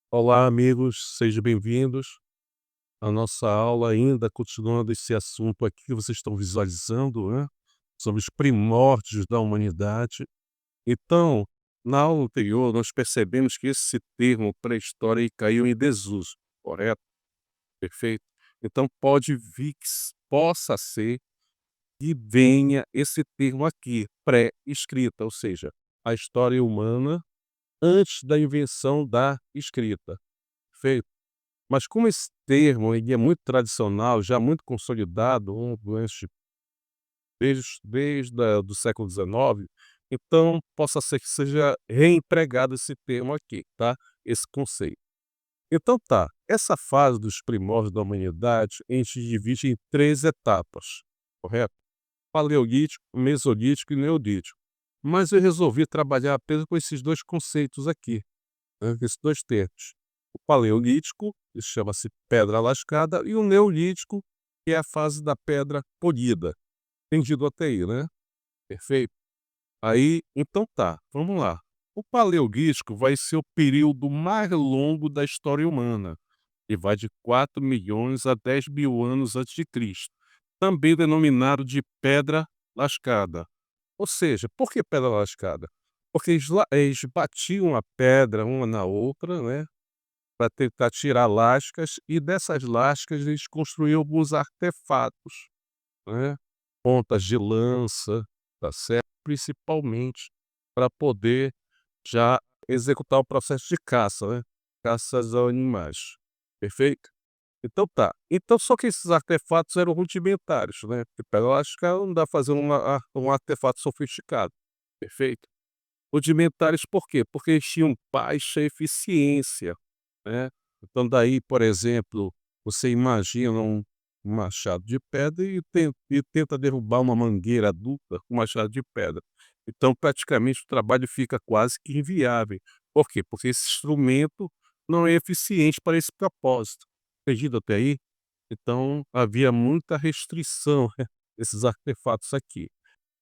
Olá, amigos, sejam bem-vindos à nossa aula, ainda continuando esse assunto aqui que vocês estão visualizando, né? Sobre os primórdios da humanidade. Então, na aula anterior, nós percebemos que esse termo pré-história aí caiu em desuso, correto? Perfeito? Então, pode vir que possa ser que venha esse termo aqui, pré-escrita, ou seja, a história humana antes da invenção da escrita. Perfeito? Mas como esse termo ele é muito tradicional, já muito consolidado, desde do século XIX, então possa ser que seja reempregado esse termo aqui, tá? Esse conceito. Então tá, essa fase dos primórdios da humanidade a gente divide em 3 etapas, correto? Paleolítico, mesolítico e neolítico. Mas eu resolvi trabalhar apenas com esses 2 conceitos aqui, né, esses 2 termos. O paleolítico, que chama-se pedra lascada, e o neolítico, que é a fase da pedra polida. Entendido até aí, né? Perfeito? Aí, então tá, vamos lá. O paleolítico vai ser o período mais longo da história humana, e vai de 4 milhões a 10 mil anos antes de Cristo, também denominado de pedra lascada. Ou seja, por que pedra lascada? Porque eles batiam a pedra uma na outra, né, para tentar tirar lascas, e dessas lascas eles construíam alguns artefatos, né, pontas de lança, tá certo? Principalmente para poder já executar o processo de caça, né, caças aos animais, perfeito? Então tá, então só que esses artefatos eram rudimentares, né, porque pedra lascada não dá pra fazer um artefato sofisticado, perfeito? Rudimentares por quê? Porque eles tinham baixa eficiência, né. Então daí, por exemplo, você imagina um machado de pedra e tenta derrubar uma mangueira adulta com machado de pedra. Então praticamente o trabalho fica quase que inviável. Por quê? Porque esse instrumento não é eficiente para esse propósito. Entendido até aí? Então havia muita restrição, né, desses artefatos aqui.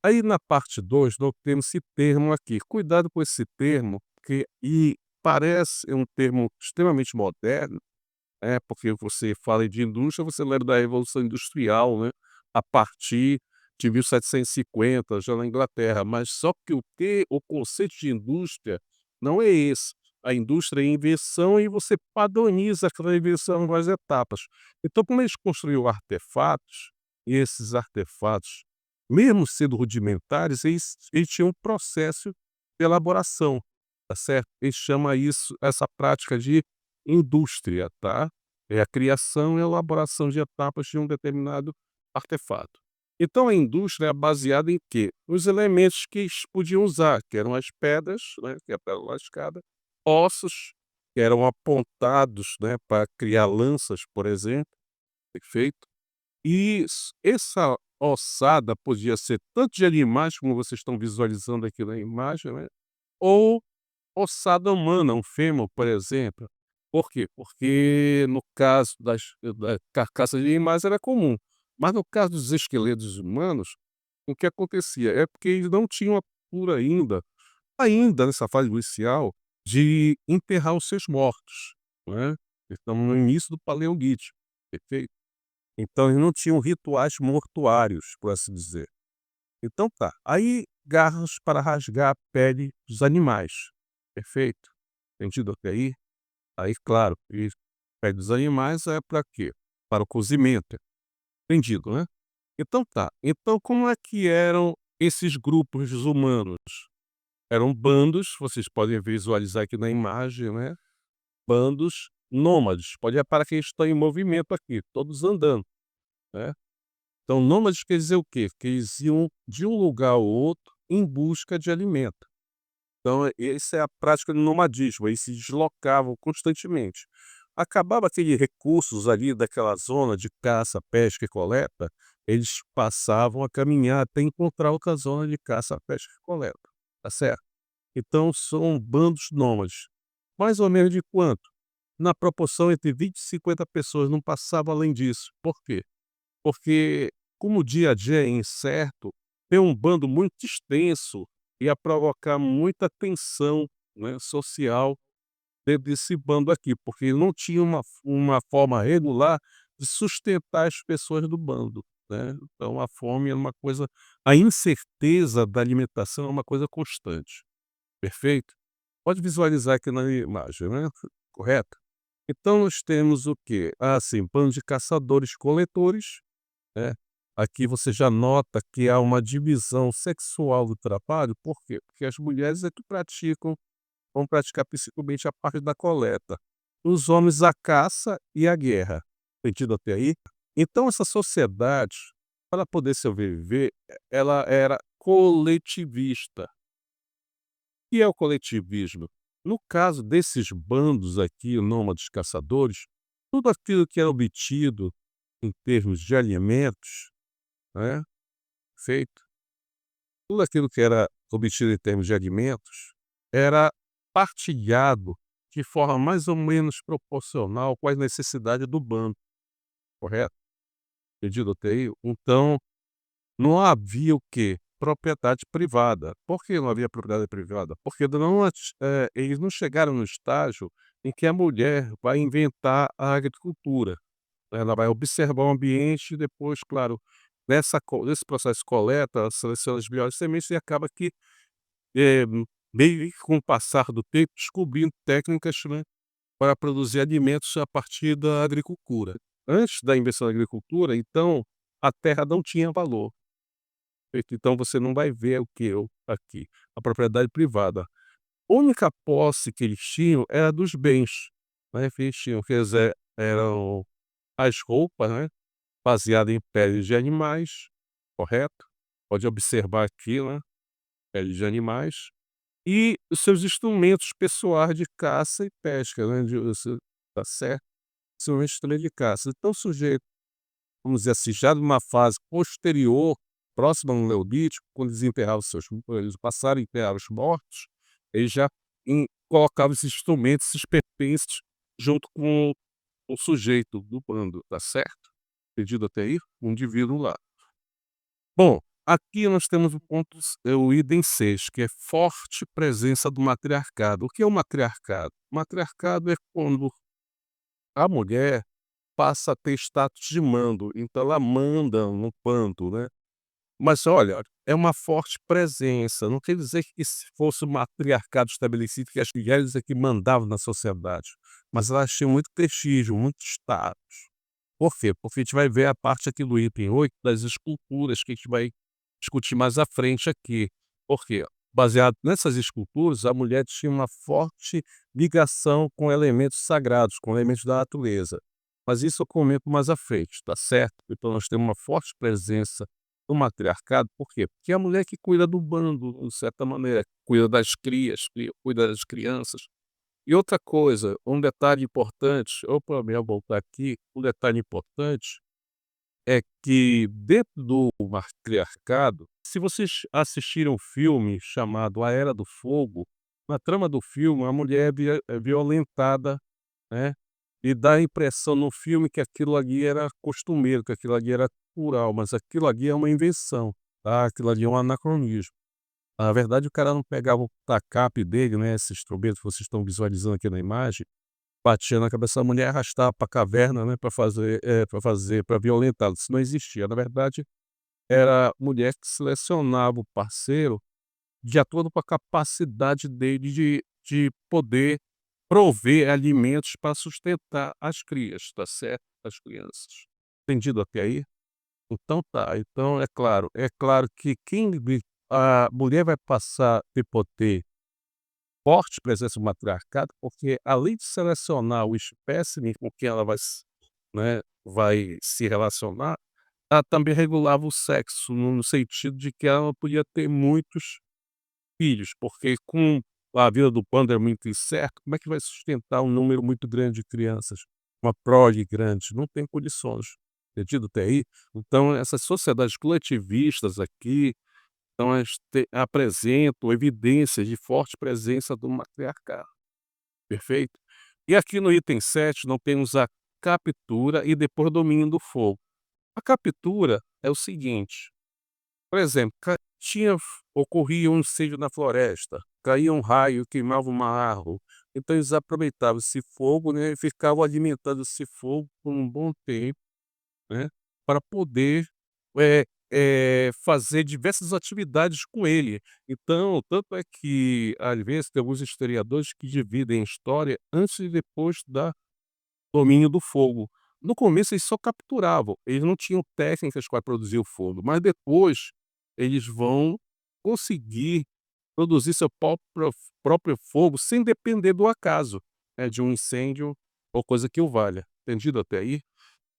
Aí na parte 2 nós temos esse termo aqui. Cuidado com esse termo, porque parece um termo extremamente moderno, porque você fala de indústria, você lembra da Revolução Industrial, né, a partir de 1750, já na Inglaterra, mas só que o conceito de indústria não é esse. A indústria é invenção e você padroniza aquela invenção em várias etapas. Então, como eles construíam artefatos, e esses artefatos, mesmo sendo rudimentares, eles tinham um processo de elaboração, tá certo? Eles chamam isso essa prática de indústria, tá? É a criação e elaboração de etapas de um determinado artefato. Então a indústria é baseada em quê? Nos elementos que eles podiam usar, que eram as pedras, né, que é a pedra lascada, ossos, que eram apontados, né, para criar lanças, por exemplo, perfeito? E essa ossada podia ser tanto de animais, como vocês estão visualizando aqui na imagem, né, ou ossada humana, um fêmur, por exemplo. Por quê? Porque no caso da carcaça de animais era comum, mas no caso dos esqueletos humanos, o que acontecia? É porque eles não tinham a cultura ainda nessa fase inicial, de enterrar os seus mortos, né. Estamos no início do paleolítico, perfeito? Então eles não tinham rituais mortuários, por assim dizer. Então tá, aí garras para rasgar a pele dos animais, perfeito? Entendido até aí? Aí claro, e pele dos animais é para quê? Para o cozimento, entendido, né? Então tá, então como é que eram esses grupos humanos? Eram bandos, vocês podem visualizar aqui na imagem, né, bandos nômades, pode reparar que eles estão em movimento aqui, todos andando, né. Então nômades quer dizer o quê? Que eles iam de um lugar ao outro em busca de alimento. Então essa é a prática do nomadismo, eles se deslocavam constantemente. Acabava aqueles recursos ali daquela zona de caça, pesca e coleta, eles passavam a caminhar até encontrar outra zona de caça, pesca e coleta, tá certo? Então são bandos nômades. Mais ou menos de quanto? Na proporção entre 20 e 50 pessoas, não passava além disso. Por quê? Porque, como o dia a dia é incerto, ter um bando muito extenso ia provocar muita tensão, né, social, dentro desse bando aqui, porque não tinha uma forma regular de sustentar as pessoas do bando, né. Então a fome é uma coisa, a incerteza da alimentação é uma coisa constante, perfeito? Pode visualizar aqui na imagem, né, correto? Então nós temos o quê? Assim, bando de caçadores-coletores, né. Aqui você já nota que há uma divisão sexual do trabalho, por quê? Porque as mulheres é que vão praticar principalmente a parte da coleta. Os homens a caça e a guerra. Entendido até aí? Então essa sociedade, para poder sobreviver, ela era coletivista. O que é o coletivismo? No caso desses bandos aqui, nômades caçadores, tudo aquilo que era obtido em termos de alimentos, né, feito, tudo aquilo que era obtido em termos de alimentos, era partilhado de forma mais ou menos proporcional com as necessidades do bando, correto? Entendido até aí? Então, não havia o quê? Propriedade privada. Por que não havia propriedade privada? Porque eles não chegaram no estágio em que a mulher vai inventar a agricultura. Ela vai observar o ambiente e depois, claro, nesse processo de coleta, ela seleciona as melhores sementes e acaba que, eh, meio que com o passar do tempo, descobrindo técnicas, né, para produzir alimentos a partir da agricultura. Antes da invenção da agricultura, então, a terra não tinha valor. Perfeito? Então você não vai ver o que eu aqui, a propriedade privada. A única posse que eles tinham era dos bens, né, que eles tinham, quer dizer, eram as roupas, né, baseada em peles de animais, correto? Pode observar aqui, né, peles de animais, e os seus instrumentos pessoais de caça e pesca, né, tá certo? São instrumentos de caça. Então o sujeito, vamos dizer assim, já numa fase posterior, próxima ao neolítico, quando eles passaram a enterrar os mortos, eles já colocavam esses instrumentos, esses pertences, junto com o sujeito do bando, tá certo? Entendido até aí? O indivíduo lá. Bom, aqui nós temos o item 6, que é forte presença do matriarcado. O que é o matriarcado? O matriarcado é quando a mulher passa a ter status de mando, então ela manda no bando, né. Mas olha, é uma forte presença, não quer dizer que se fosse um matriarcado estabelecido que as mulheres é que mandavam na sociedade, mas elas tinham muito prestígio, muito status. Por quê? Porque a gente vai ver a parte aqui do item 8 das esculturas que a gente vai discutir mais à frente aqui. Por quê? Baseado nessas esculturas, a mulher tinha uma forte ligação com elementos sagrados, com elementos da natureza. Mas isso eu comento mais à frente, tá certo? Então nós temos uma forte presença do matriarcado, por quê? Porque é a mulher que cuida do bando, de certa maneira, cuida das crias, cuida das crianças. E outra coisa, um detalhe importante, ou para mim voltar aqui, um detalhe importante é que dentro do matriarcado, se vocês assistiram um filme chamado A Era do Fogo, na trama do filme a mulher é violentada, né, e dá a impressão no filme que aquilo ali era costumeiro, que aquilo ali era cultural, mas aquilo ali é uma invenção, tá, aquilo ali é um anacronismo. Na verdade o cara não pegava o tacape dele, né, esse instrumento que vocês estão visualizando aqui na imagem, batia na cabeça da mulher, arrastava pra caverna, né, para violentá-la, isso não existia. Na verdade, era a mulher que selecionava o parceiro de acordo com a capacidade dele de poder prover alimentos para sustentar as crias, tá certo? As crianças. Entendido até aí? Então tá, então é claro que a mulher vai passar a ter forte presença do matriarcado, porque além de selecionar o espécime com quem ela vai se relacionar, ela também regulava o sexo, no sentido de que ela não podia ter muitos filhos, porque com a vida do bando é muito incerto, como é que vai sustentar um número muito grande de crianças? Uma prole grande, não tem condições. Entendido até aí? Então essas sociedades coletivistas aqui, então elas apresentam evidências de forte presença do matriarcado, perfeito? E aqui no item 7 nós temos a captura e depois domínio do fogo. A captura é o seguinte, por exemplo, ocorria um incêndio na floresta, caía um raio, queimava uma árvore, Então eles aproveitavam esse fogo, né, e ficavam alimentando esse fogo por um bom tempo, né, para poder, fazer diversas atividades com ele. Então, tanto é que, às vezes, tem alguns historiadores que dividem a história antes e depois da domínio do fogo. No começo eles só capturavam, eles não tinham técnicas para produzir o fogo, mas depois eles vão conseguir produzir seu próprio fogo sem depender do acaso, né, de um incêndio ou coisa que o valha. Entendido até aí?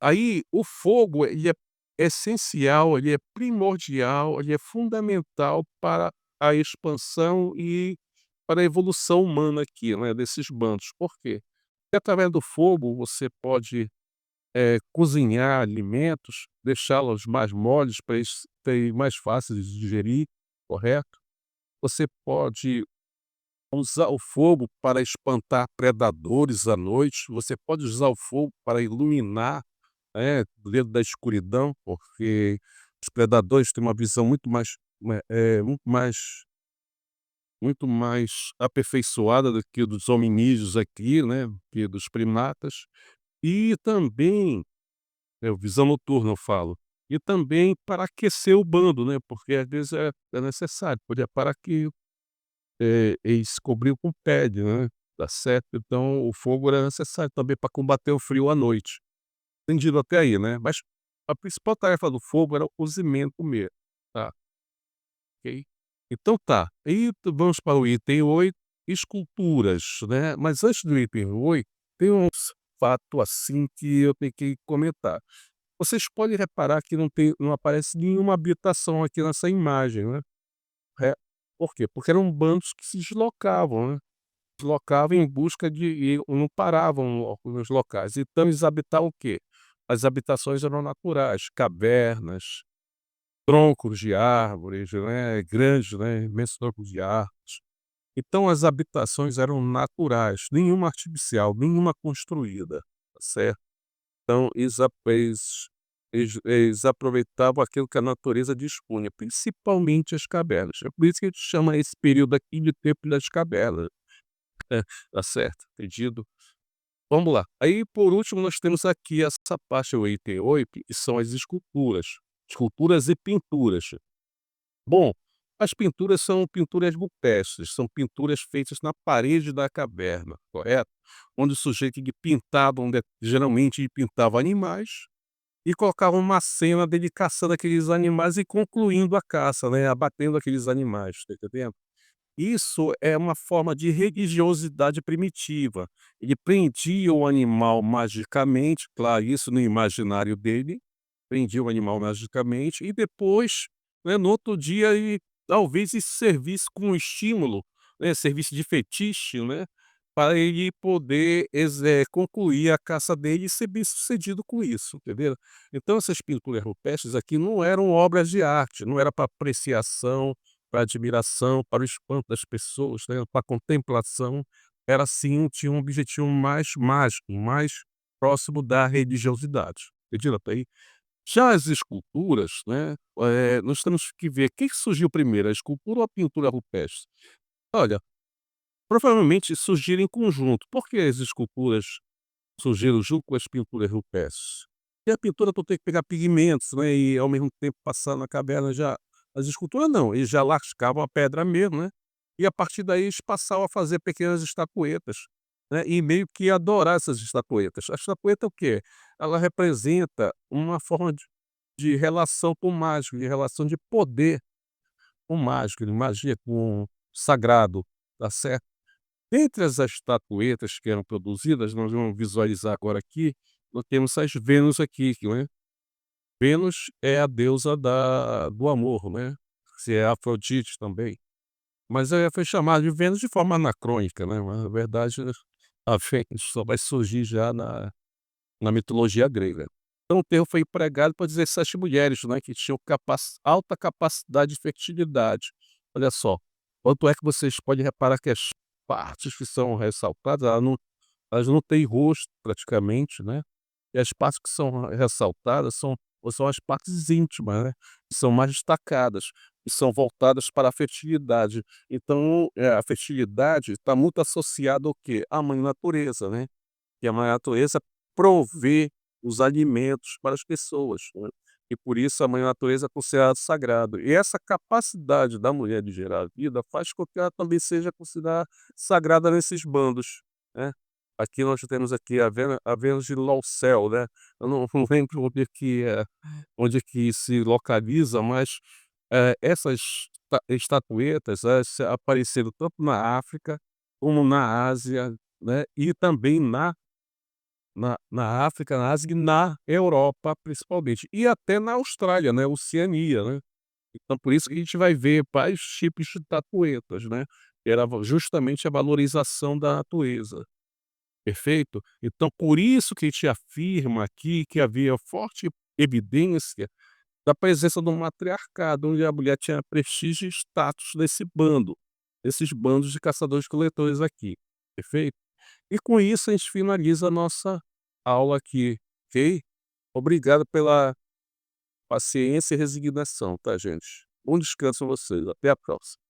Aí o fogo ele é essencial, ele é primordial, ele é fundamental para a expansão e para a evolução humana aqui, né, desses bandos. Por quê? Porque através do fogo você pode, cozinhar alimentos, deixá-los mais moles para eles serem mais fáceis de digerir, correto? Você pode usar o fogo para espantar predadores à noite, você pode usar o fogo para iluminar, dentro da escuridão, porque os predadores têm uma visão muito mais aperfeiçoada do que dos hominídeos aqui, né, que dos primatas. E também, visão noturna eu falo, e também para aquecer o bando, né, porque às vezes é necessário, para que eles cobriam com pele, né, tá certo? Então o fogo era necessário também para combater o frio à noite. Entendido até aí, né? Mas a principal tarefa do fogo era o cozimento mesmo, tá, ok? Então tá, aí vamos para o item 8, esculturas, né, mas antes do item 8, tem um fato, assim, que eu tenho que comentar. Vocês podem reparar que não aparece nenhuma habitação aqui nessa imagem, né? É, por quê? Porque eram bandos que se deslocavam, né, deslocavam em busca de e não paravam nos locais. Então eles habitavam o quê? As habitações eram naturais, cavernas, troncos de árvores, né, grandes, né, imensos troncos de árvores. Então as habitações eram naturais, nenhuma artificial, nenhuma construída, tá certo? Então eles aproveitavam aquilo que a natureza dispunha, principalmente as cavernas. É por isso que a gente chama esse período aqui de tempo das cavernas. É, tá certo, entendido. Vamos lá. Aí, por último, nós temos aqui essa parte, o item 8, que são as esculturas. Esculturas e pinturas. Bom, as pinturas são pinturas rupestres, são pinturas feitas na parede da caverna, correto? Onde o sujeito que pintava, geralmente ele pintava animais, e colocava uma cena dele caçando aqueles animais e concluindo a caça, né, abatendo aqueles animais, tá entendendo? Isso é uma forma de religiosidade primitiva. Ele prendia o animal magicamente, claro, isso no imaginário dele, prendia o animal magicamente e depois, né, no outro dia ele talvez isso servisse como estímulo, né, servisse de fetiche, né, para ele poder concluir a caça dele e ser bem-sucedido com isso, entendeu? Então essas pinturas rupestres aqui não eram obras de arte, não era para apreciação, para admiração, para o espanto das pessoas, né, para contemplação, era sim tinha um objetivo mais mágico, mais próximo da religiosidade, entendido até aí? Já as esculturas, né, nós temos que ver quem que surgiu primeiro, a escultura ou a pintura rupestre? Olha, provavelmente surgiram em conjunto. Por que as esculturas surgiram junto com as pinturas rupestres? E a pintura tu tem que pegar pigmentos, né, e ao mesmo tempo passar na caverna já as esculturas não, eles já lascavam a pedra mesmo, né, e a partir daí eles passavam a fazer pequenas estatuetas, né, e meio que adorar essas estatuetas. A estatueta é o quê? Ela representa uma forma de relação com o mágico, de relação de poder com o mágico, de magia com o sagrado, tá certo? Dentre as estatuetas que eram produzidas, nós vamos visualizar agora aqui, nós temos as Vênus aqui, né. Vênus é a deusa do amor, né, se é Afrodite também, mas, foi chamada de Vênus de forma anacrônica, né, mas na verdade a Vênus só vai surgir já na mitologia grega. Então o termo foi empregado para 17 mulheres, né, que tinham alta capacidade de fertilidade. Olha só, tanto é que vocês podem reparar que as partes que são ressaltadas, elas não têm rosto praticamente, né, e as partes que são ressaltadas são as partes íntimas, né, que são mais destacadas. que são voltadas para a fertilidade. Então, a fertilidade está muito associada ao quê? À mãe natureza, né, que a mãe natureza provê os alimentos para as pessoas, né, e por isso a mãe natureza é considerada sagrado. E essa capacidade da mulher de gerar vida faz com que ela também seja considerada sagrada nesses bandos, né. Aqui nós temos aqui a Vênus de Lolcel, né, eu não lembro onde é que se localiza, mas, essas estatuetas, elas apareceram tanto na África, como na Ásia, né, e também na África, na Ásia e na Europa principalmente, e até na Austrália, né, Oceania, né. Então por isso que a gente vai ver vários tipos de estatuetas, né, era justamente a valorização da natureza, perfeito? Então por isso que a gente afirma aqui que havia forte evidência da presença do matriarcado, onde a mulher tinha prestígio e status nesse bando, nesses bandos de caçadores-coletores aqui, perfeito? E com isso a gente finaliza a nossa aula aqui, ok? Obrigado pela paciência e resignação, tá, gente? Bom descanso a vocês, até a próxima.